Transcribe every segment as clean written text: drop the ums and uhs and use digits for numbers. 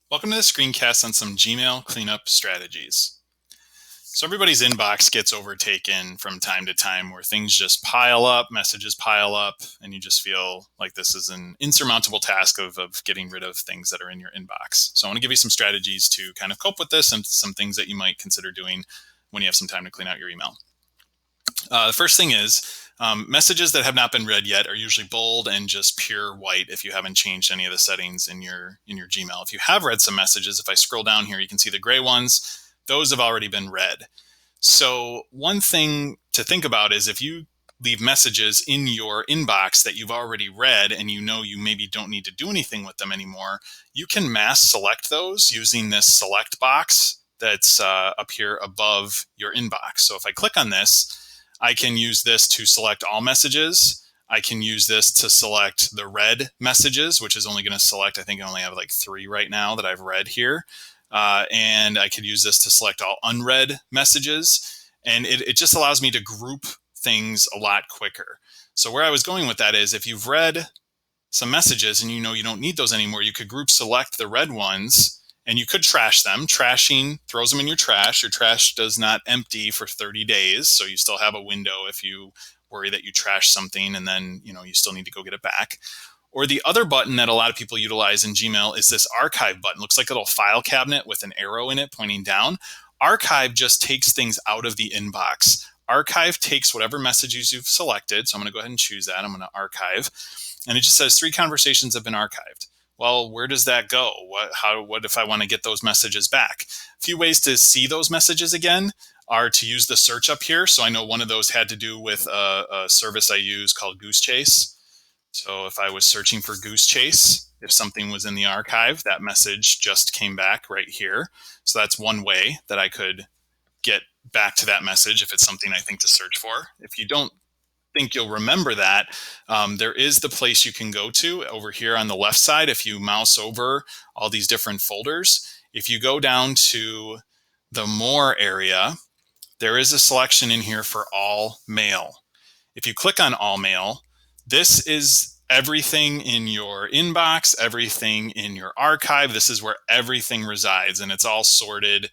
Welcome to the screencast on some Gmail cleanup strategies. So everybody's inbox gets overtaken from time to time where things just pile up, messages pile up, and you just feel like this is an insurmountable task of getting rid of things that are in your inbox. So I want to give you some strategies to kind of cope with this and some things that you might consider doing when you have some time to clean out your email. The first thing is messages that have not been read yet are usually bold and just pure white if you haven't changed any of the settings in your Gmail. If you have read some messages, if I scroll down here, you can see the gray ones. Those have already been read. So one thing to think about is if you leave messages in your inbox that you've already read and you know you maybe don't need to do anything with them anymore, you can mass select those using this select box that's up here above your inbox. So if I click on this, I can use this to select all messages. I can use this to select the read messages, which is only going to select, I think I only have like 3 right now that I've read here. And I could use this to select all unread messages. And it just allows me to group things a lot quicker. So where I was going with that is if you've read some messages and you know you don't need those anymore, you could group select the read ones and you could trash them. Trashing throws them in your trash. Your trash does not empty for 30 days. So you still have a window if you worry that you trash something and then you still need to go get it back. Or the other button that a lot of people utilize in Gmail is this archive button. It looks like a little file cabinet with an arrow in it pointing down. Archive just takes things out of the inbox. Archive takes whatever messages you've selected. So I'm going to go ahead and choose that. I'm going to archive. And it just says 3 conversations have been archived. Well, where does that go? What if I want to get those messages back? A few ways to see those messages again are to use the search up here. So I know one of those had to do with a service I use called Goose Chase. So if I was searching for Goose Chase, if something was in the archive, that message just came back right here. So that's one way that I could get back to that message if it's something I think to search for. If you don't think you'll remember that, there is the place you can go to over here on the left side. If you mouse over all these different folders, if you go down to the More area, there is a selection in here for all mail. If you click on all mail, this is everything in your inbox, everything in your archive. This is where everything resides, and it's all sorted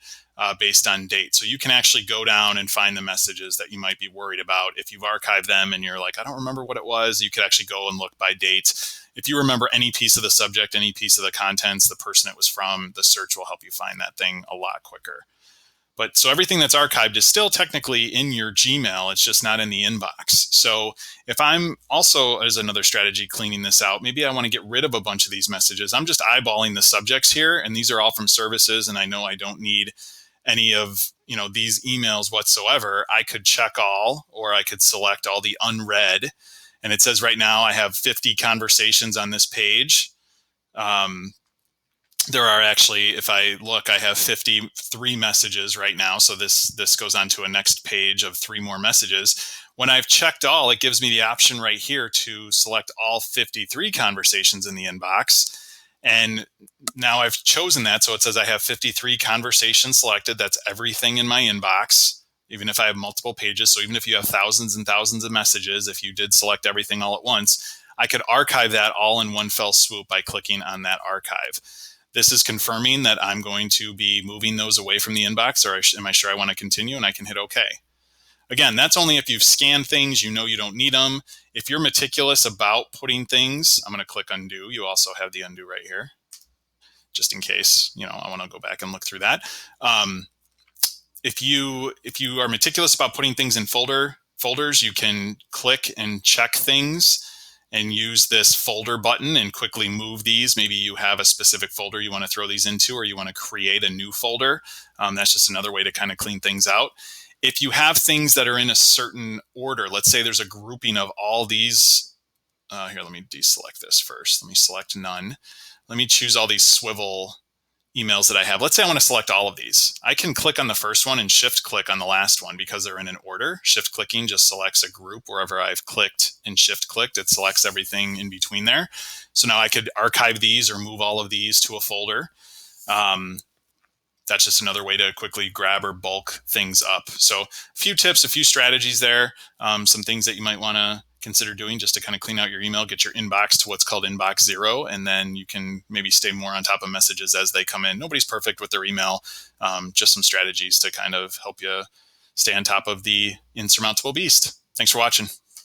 based on date. So you can actually go down and find the messages that you might be worried about. If you've archived them and you're like, I don't remember what it was, you could actually go and look by date. If you remember any piece of the subject, any piece of the contents, the person it was from, the search will help you find that thing a lot quicker. But so everything that's archived is still technically in your Gmail. It's just not in the inbox. So if I'm also, as another strategy, cleaning this out, maybe I want to get rid of a bunch of these messages. I'm just eyeballing the subjects here, and these are all from services, and I know I don't need any of these emails whatsoever. I could check all, or I could select all the unread. And it says right now I have 50 conversations on this page. There are actually, if I look, I have 53 messages right now. So this goes on to a next page of 3 more messages. When I've checked all, it gives me the option right here to select all 53 conversations in the inbox. And now I've chosen that. So it says I have 53 conversations selected. That's everything in my inbox, even if I have multiple pages. So even if you have thousands and thousands of messages, if you did select everything all at once, I could archive that all in one fell swoop by clicking on that archive. This is confirming that I'm going to be moving those away from the inbox, or am I sure I want to continue? And I can hit OK. Again, that's only if you've scanned things, you don't need them. If you're meticulous about putting things, I'm going to click undo. You also have the undo right here, just in case, I want to go back and look through that. If you are meticulous about putting things in folders, you can click and check things and use this folder button and quickly move these. Maybe you have a specific folder you want to throw these into, or you want to create a new folder. That's just another way to kind of clean things out. If you have things that are in a certain order, let's say there's a grouping of all these. Here, let me deselect this first. Let me select none. Let me choose all these swivel emails that I have. Let's say I want to select all of these. I can click on the first one and shift click on the last one because they're in an order. Shift clicking just selects a group. Wherever I've clicked and shift clicked, it selects everything in between there. So now I could archive these or move all of these to a folder. That's just another way to quickly grab or bulk things up. So a few tips, a few strategies there, some things that you might want to consider doing just to kind of clean out your email, get your inbox to what's called inbox zero, and then you can maybe stay more on top of messages as they come in. Nobody's perfect with their email. Just some strategies to kind of help you stay on top of the insurmountable beast. Thanks for watching.